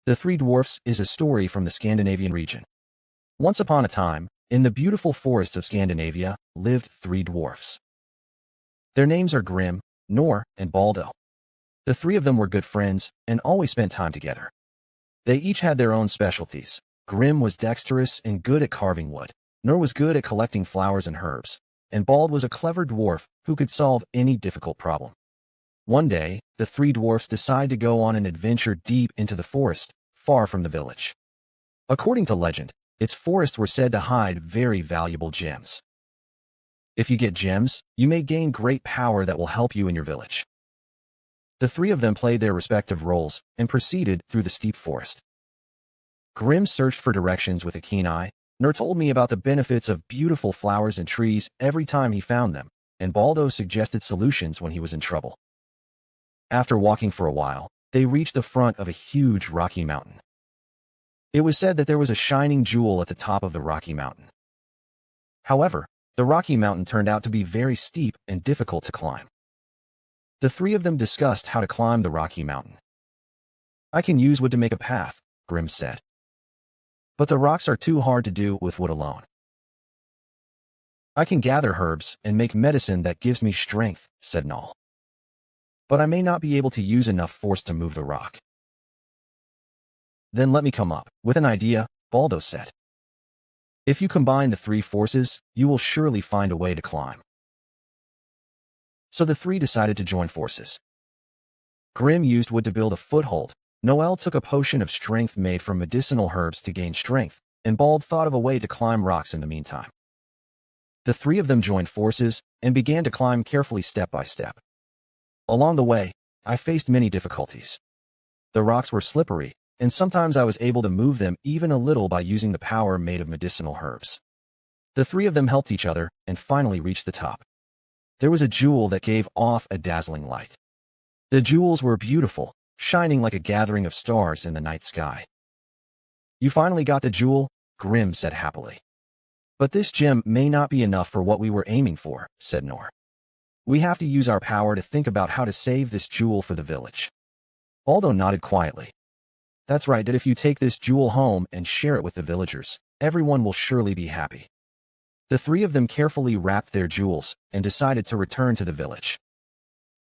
The Three Dwarfs is a story from the Scandinavian region. Once upon a time, in the beautiful forests of Scandinavia, lived three dwarfs. Their names are Grim, Nor, and Baldo. The three of them were good friends and always spent time together. They each had their own specialties. Grim was dexterous and good at carving wood. Nor was good at collecting flowers and herbs. And Bald was a clever dwarf who could solve any difficult problem. One day, the three dwarfs decide to go on an adventure deep into the forest, far from the village. According to legend, its forests were said to hide very valuable gems. If you get gems, you may gain great power that will help you in your village. The three of them played their respective roles and proceeded through the steep forest. Grim searched for directions with a keen eye. Nur told me about the benefits of beautiful flowers and trees every time he found them, and Baldo suggested solutions when he was in trouble. After walking for a while, they reached the front of a huge rocky mountain. It was said that there was a shining jewel at the top of the rocky mountain. However, the rocky mountain turned out to be very steep and difficult to climb. The three of them discussed how to climb the rocky mountain. "I can use wood to make a path," Grim said. "But the rocks are too hard to do with wood alone. I can gather herbs and make medicine that gives me strength," said Null. "But I may not be able to use enough force to move the rock." "Then let me come up with an idea," Baldo said. "If you combine the three forces, you will surely find a way to climb." So the three decided to join forces. Grim used wood to build a foothold. Noel took a potion of strength made from medicinal herbs to gain strength, and Bald thought of a way to climb rocks in the meantime. The three of them joined forces and began to climb carefully step by step. Along the way, I faced many difficulties. The rocks were slippery, and sometimes I was able to move them even a little by using the power made of medicinal herbs. The three of them helped each other and finally reached the top. There was a jewel that gave off a dazzling light. The jewels were beautiful, shining like a gathering of stars in the night sky. "You finally got the jewel," Grim said happily. "But this gem may not be enough for what we were aiming for," said Nor. "We have to use our power to think about how to save this jewel for the village." Baldo nodded quietly. "That's right, that if you take this jewel home and share it with the villagers, everyone will surely be happy." The three of them carefully wrapped their jewels and decided to return to the village.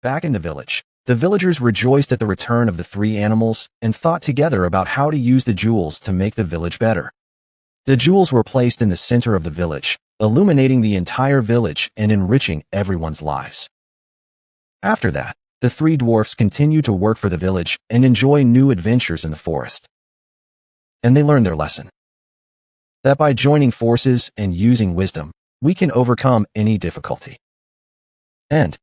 Back in the village, the villagers rejoiced at the return of the three animals and thought together about how to use the jewels to make the village better. The jewels were placed in the center of the village, illuminating the entire village and enriching everyone's lives. After that, the three dwarfs continued to work for the village and enjoy new adventures in the forest. And they learned their lesson. That by joining forces and using wisdom, we can overcome any difficulty. End.